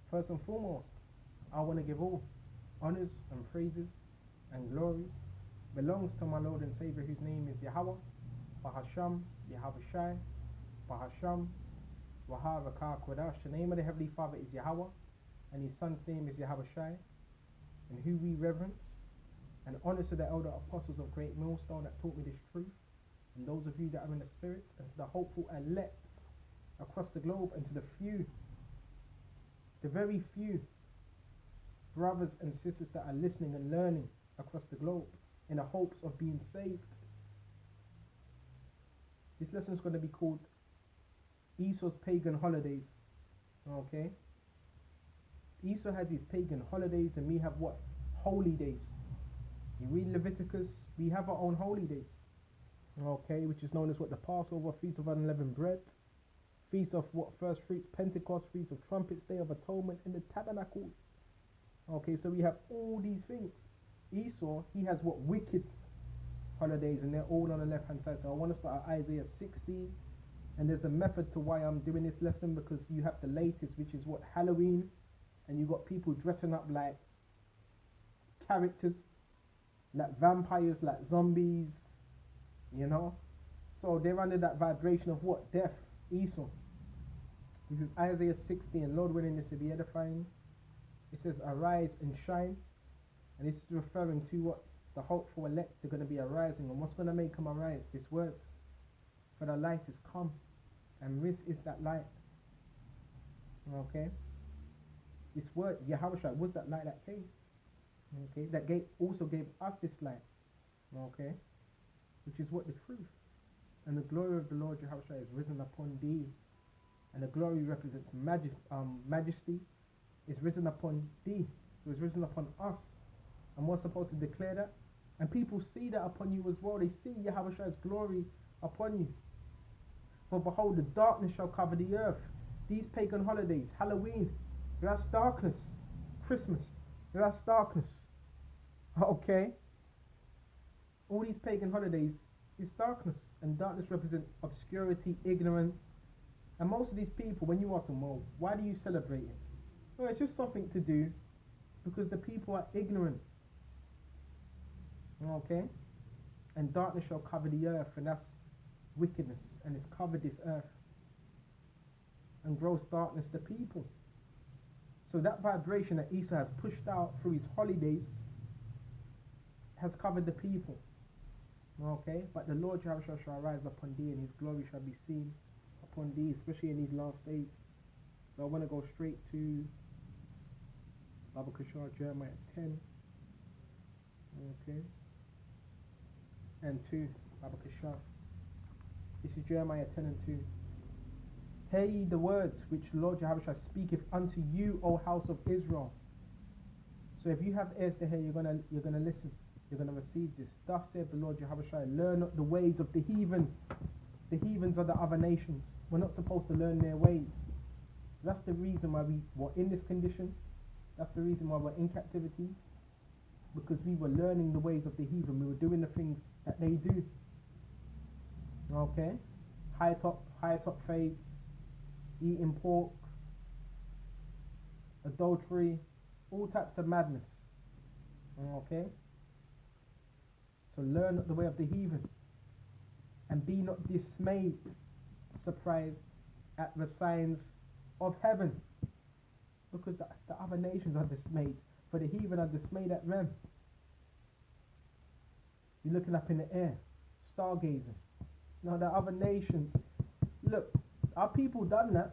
First and foremost, I want to give all honors and praises and glory belongs to my Lord and Savior, whose name is Yahweh, Bahasham, Yahawashi, Bahasham, Wahavaka Kodash. The name of the Heavenly Father is Yahweh, and his Son's name is Yahawashi, and who we reverence. And honor to the elder apostles of Great Millstone that taught me this truth, and those of you that are in the spirit, and to the hopeful elect across the globe, and to the few, the very few brothers and sisters that are listening and learning across the globe in the hopes of being saved. This lesson is going to be called Esau's Pagan Holidays. Okay? Esau has his pagan holidays, and we have what? Holy days. You read Leviticus, we have our own holy days. Okay, which is known as what? The Passover, Feast of Unleavened Bread, Feast of what? First Fruits, Pentecost, Feast of Trumpets, Day of Atonement, and the Tabernacles. Okay, so we have all these things. Esau, he has what? Wicked holidays, and they're all on the left hand side. So I want to start at Isaiah 60, and there's a method to why I'm doing this lesson, because you have the latest, which is what? Halloween, and you got people dressing up like characters, like vampires, like zombies, you know. So they're under that vibration of what? Death. Esau. This is Isaiah 60, and Lord willing, this will be edifying. It says, arise and shine, and this is referring to what? The hopeful elect are going to be arising, and what's going to make them arise? This word, for the light is come, and this is that light. Okay, this word Yahushua was that light that came. Okay, that also gave us this light. Okay, which is what? The truth. And the glory of the Lord Yahushua is risen upon thee, and the glory represents majesty, is risen upon thee. So it's risen upon us, and we're supposed to declare that, and people see that upon you as well. They see Yahushua's glory upon you. For behold, the darkness shall cover the earth. These pagan holidays, Halloween, that's darkness. Christmas, that's darkness. Okay, all these pagan holidays is darkness, and darkness represents obscurity, ignorance. And most of these people, when you ask them, well, why do you celebrate it? Well, it's just something to do because the people are ignorant. Okay, and darkness shall cover the earth, and that's wickedness, and it's covered this earth, and gross darkness the people. So that vibration that Esau has pushed out through his holidays has covered the people. Okay, but the Lord Yahushua shall rise upon thee, and his glory shall be seen upon thee, especially in these last days. So I want to go straight to Baba Kishar, Jeremiah 10. Okay, and 2, Baba Kishar. This is Jeremiah 10 and 2. Hear ye the words which Lord Yahushua speaketh unto you, O house of Israel. So if you have ears to hear, you're gonna listen. You're going to receive this. Thus saith the Lord Yahushua, learn not the ways of the heathen. The heathens are the other nations. We're not supposed to learn their ways. That's the reason why we were in this condition. That's the reason why we're in captivity. Because we were learning the ways of the heathen. We were doing the things that they do. Okay? High top fades, eating pork, adultery, all types of madness. Okay? So learn the way of the heathen, and be not dismayed, surprised at the signs of heaven, because the other nations are dismayed, for the heathen are dismayed at them. You're looking up in the air, stargazing. Now the other nations, look, our people done that,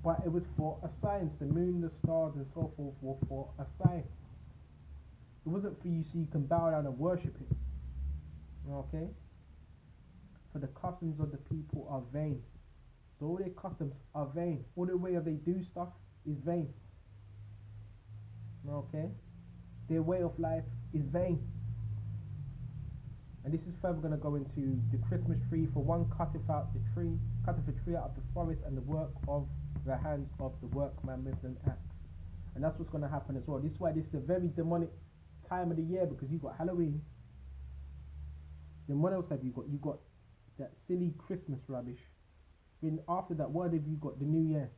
but it was for a sign. The moon, the stars, and so forth were for a sign. It wasn't for you so you can bow down and worship it. Okay? For the customs of the people are vain. So all their customs are vain. All the way of they do stuff is vain. Okay? Their way of life is vain. And this is further going to go into the Christmas tree. For one cutteth out the tree, cutteth a tree out of the forest, and the work of the hands of the workman with an axe. And that's what's going to happen as well. This is why this is a very demonic time of the year, because you've got Halloween. Then what else have you got? You've got that silly Christmas rubbish. Then after that, what have you got? The New Year.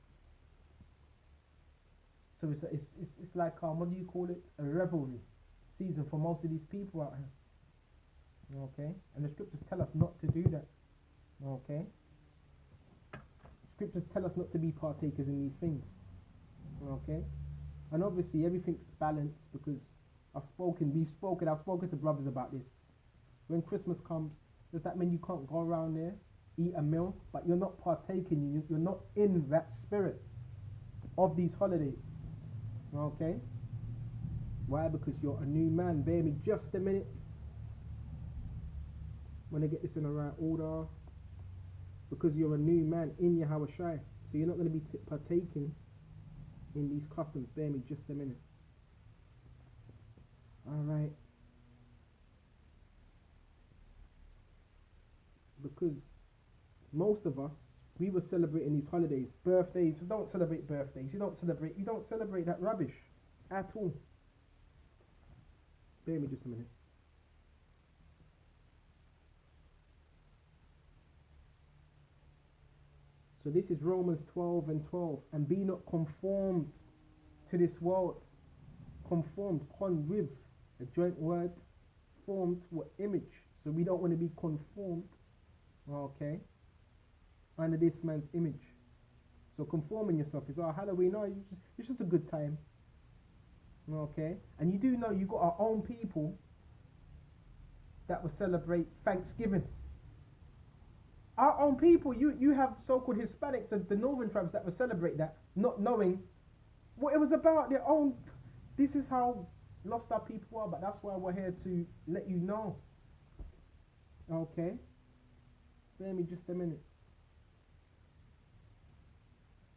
So it's like what do you call it? A revelry season for most of these people out here. Okay, and the scriptures tell us not to do that. Okay, scriptures tell us not to be partakers in these things. Okay, and obviously everything's balanced because I've spoken to brothers about this. When Christmas comes, does that mean you can't go around there, eat a meal, but you're not partaking, you're not in that spirit of these holidays? Okay? Why? Because you're a new man. Bear me just a minute. When I get this in the right order. Because you're a new man in Yahweh Shai. So you're not going to be partaking in these customs. Bear me just a minute. Alright. Because most of us, we were celebrating these holidays, birthdays. So don't celebrate birthdays. You don't celebrate that rubbish at all. Bear me just a minute. So this is Romans 12:12. And be not conformed to this world. Conformed, con with, a joint word, formed to image. So we don't want to be conformed, okay, under this man's image. So conforming yourself is, Halloween, no, it's just a good time. Okay, and you do know you got our own people that will celebrate Thanksgiving. Our own people, you have so-called Hispanics and the northern tribes that will celebrate that, not knowing what it was about. Their own. This is how lost our people are, but that's why we're here to let you know. Okay, bear me just a minute.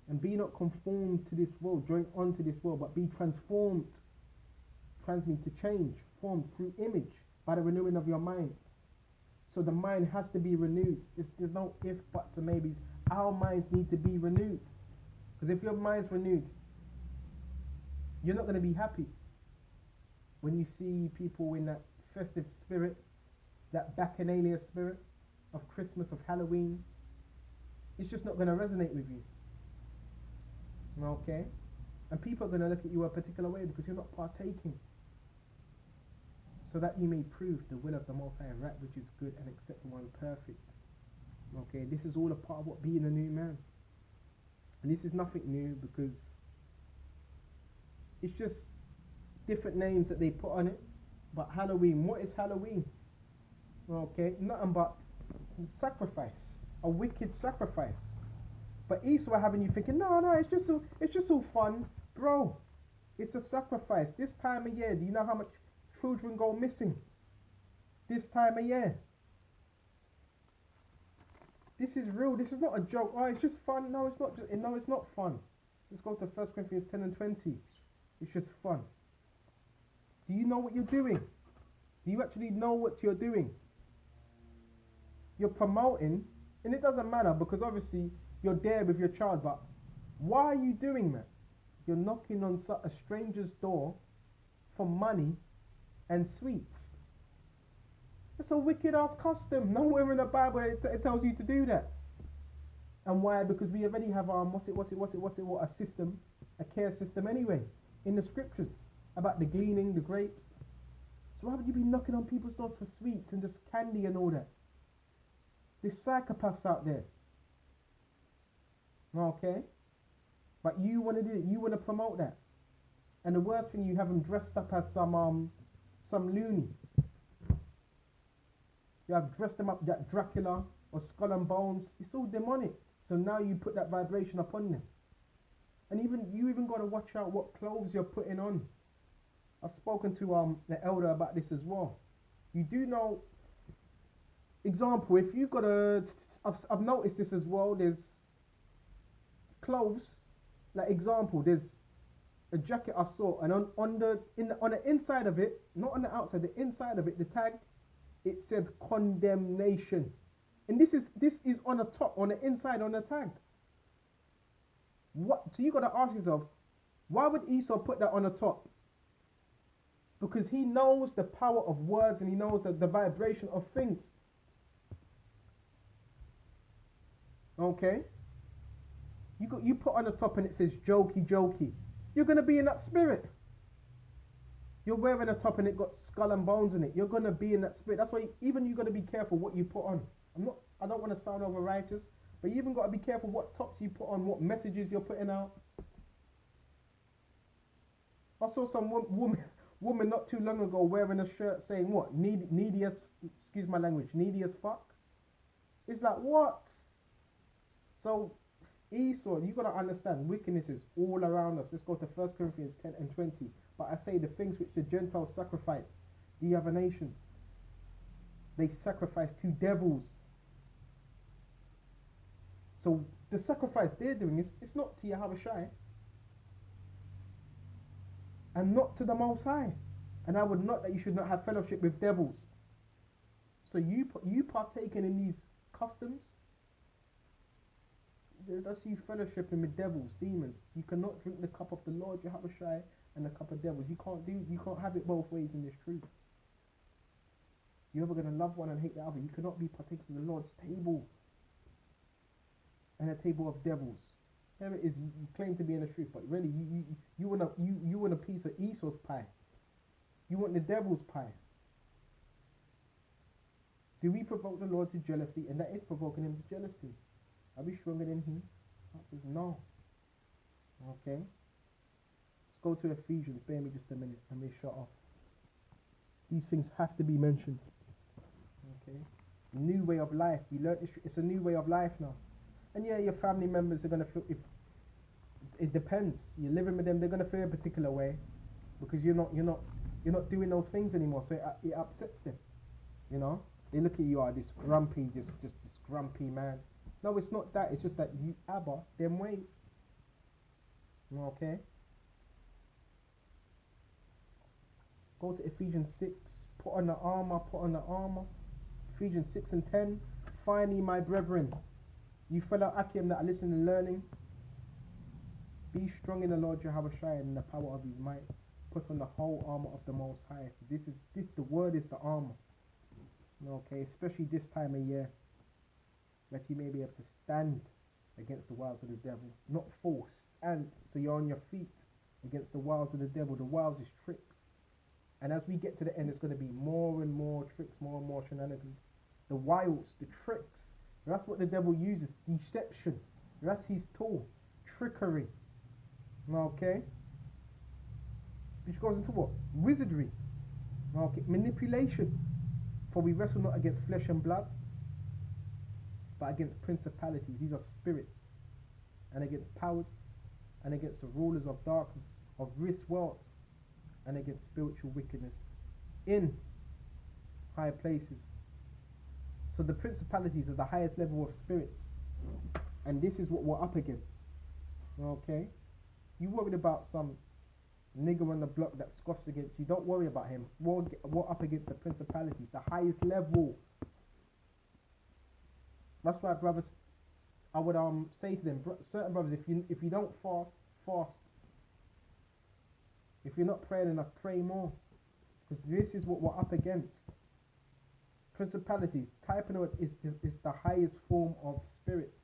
And be not conformed to this world, join on to this world, but be transformed. Trans means to change, formed through image, by the renewing of your mind. So the mind has to be renewed. There's no if, buts, or maybes. Our minds need to be renewed. Because if your mind's renewed, you're not going to be happy. When you see people in that festive spirit, that bacchanalia spirit of Christmas, of Halloween, it's just not going to resonate with you. Okay? And people are going to look at you a particular way because you're not partaking. So that you may prove the will of the Most High, right, which is good and acceptable and perfect. Okay, this is all a part of what being a new man. And this is nothing new because it's just different names that they put on it. But Halloween, what is Halloween? Okay, nothing but sacrifice, a wicked sacrifice. But Esau are having you thinking, no, it's just all fun, bro. It's a sacrifice. This time of year, do you know how much children go missing? This time of year. This is real. This is not a joke. Oh, it's just fun. No, it's not. No, it's not fun. Let's go to 1 Corinthians 10:20. It's just fun. Do you know what you're doing? Do you actually know what you're doing? You're promoting, and it doesn't matter because obviously you're there with your child, but why are you doing that? You're knocking on a stranger's door for money and sweets. It's a wicked ass custom. Nowhere in the Bible it tells you to do that. And why? Because we already have a system, a care system anyway, in the scriptures about the gleaning, the grapes. So why would you be knocking on people's doors for sweets and just candy and all that? There's psychopaths out there. Okay? But you want to do it. You want to promote that. And the worst thing, you have them dressed up as some loony. You have dressed them up that Dracula or Skull and Bones. It's all demonic. So now you put that vibration upon them. And you even got to watch out what clothes you're putting on. I've spoken to the elder about this as well. You do know, example, if you've got I've noticed this as well. There's clothes, like example, there's a jacket I saw, and on the inside of it, not on the outside, the inside of it, the tag, it said condemnation. And this is on the top, on the inside, on the tag. What? So you got to ask yourself, why would Esau put that on the top? Because he knows the power of words and he knows the vibration of things. Okay? You put on the top and it says jokey jokey. You're going to be in that spirit. You're wearing a top and it got skull and bones in it. You're going to be in that spirit. That's why even you got to be careful what you put on. I don't want to sound over righteous, but you even got to be careful what tops you put on, what messages you're putting out. I saw some woman not too long ago wearing a shirt saying what? Needy as, excuse my language, needy as fuck. It's like, what? So Esau, you got to understand, wickedness is all around us. Let's go to 1 Corinthians 10 and 20. But I say the things which the Gentiles sacrifice, the other nations, they sacrifice to devils. So the sacrifice they're doing it's not to Yahweh Shai and not to the Most High. And I would not that you should not have fellowship with devils. So you partaking in these customs, that's you fellowshipping with devils, demons. You cannot drink the cup of the Lord Yahweh Shai and the cup of devils. You can't have it both ways in this truth. You're ever going to love one and hate the other. You cannot be partakers of the Lord's table and a table of devils. There it is. You claim to be in the truth, but really you want a piece of Esau's pie. You want the devil's pie. Do we provoke the Lord to jealousy? And that is provoking him to jealousy. Are we stronger than he? Answer is no. Okay. Let's go to Ephesians. Bear me just a minute and we shut off. These things have to be mentioned. Okay. New way of life. We learned it's a new way of life now. And yeah, your family members are gonna feel. If it depends. You're living with them, they're gonna feel a particular way because you're not doing those things anymore. So it upsets them. You know. They look at you, this grumpy, just this grumpy man. No, it's not that. It's just that you abhor them ways. Okay. Go to Ephesians 6. Put on the armor. Put on the armor. Ephesians 6 and 10. Finally, my brethren, you fellow Akim that are listening and learning, be strong in the Lord Jehovah Shai and in the power of his might. Put on the whole armor of the Most High. So the word is the armor. Okay, especially this time of year, that you may be able to stand against the wiles of the devil, not fall, stand, so you're on your feet against the wiles of the devil. The wiles is tricks, and as we get to the end, it's going to be more and more tricks, more and more shenanigans. The wiles, the tricks, that's what the devil uses. Deception, that's his tool. Trickery. Okay, which goes into what? Wizardry. Okay, manipulation. For we wrestle not against flesh and blood, but against principalities. These are spirits, and against powers, and against the rulers of darkness, of this world, and against spiritual wickedness in high places. So the principalities are the highest level of spirits, and this is what we're up against. Okay, you worried about some nigger on the block that scoffs against you, don't worry about him. We're up against the principalities, the highest level. That's why, brothers, I would say to them, certain brothers, if you don't fast. If you're not praying enough, pray more, because this is what we're up against. Principalities, typing it is the highest form of spirits,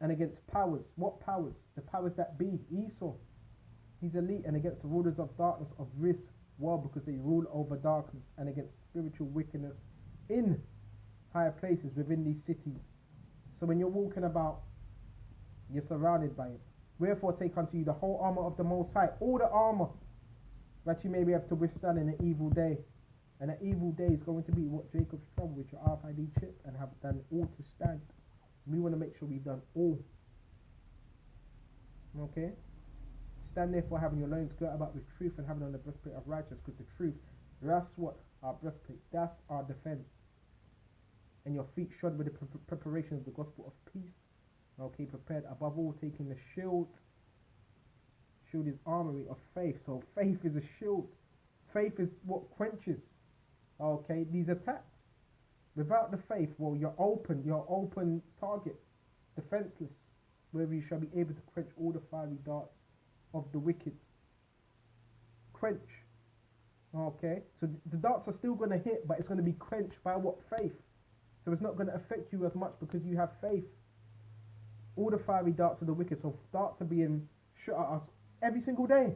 and against powers. What powers? The powers that be. Esau. He's elite, and against the rulers of darkness of this world, because they rule over darkness, and against spiritual wickedness in higher places within these cities. So when you're walking about, you're surrounded by it. Wherefore take unto you the whole armor of the Most High, all the armor, that you may be able to withstand in an evil day. And an evil day is going to be what Jacob's trouble, with your RFID chip, and have done all to stand. We want to make sure we've done all. Okay? Stand therefore having your loins girt about with truth, and having on the breastplate of righteousness, because the truth, that's what our breastplate, that's our defense. And your feet shod with the preparation of the gospel of peace. Okay, prepared above all, taking the shield. Shield is armory of faith. So faith is a shield. Faith is what quenches, okay, these attacks. Without the faith, well, you're open target, defenseless, wherever you shall be able to quench all the fiery darts of the wicked. Quench. Okay, so the darts are still going to hit, but it's going to be quenched by what? Faith. So it's not going to affect you as much because you have faith. All the fiery darts of the wicked, so darts are being shot at us every single day.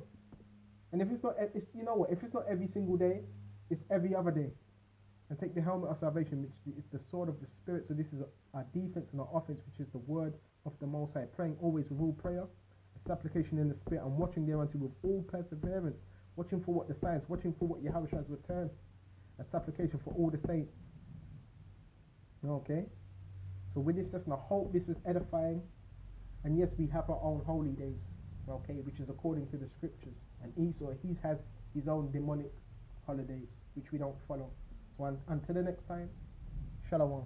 And if it's not, it's, you know what? If it's not every single day, it's every other day. And take the helmet of salvation, which is the sword of the Spirit. So this is our defense and our offense, which is the word of the Most High. Praying always with all prayer, supplication in the Spirit, and watching thereunto with all perseverance. Watching for what the signs, watching for what Yahweh shall's return. A supplication for all the saints. Okay? So with this lesson, I hope this was edifying. And yes, we have our own holy days. Okay? Which is according to the scriptures. And Esau, he has his own demonic holidays, which we don't follow. So until the next time, Shalom.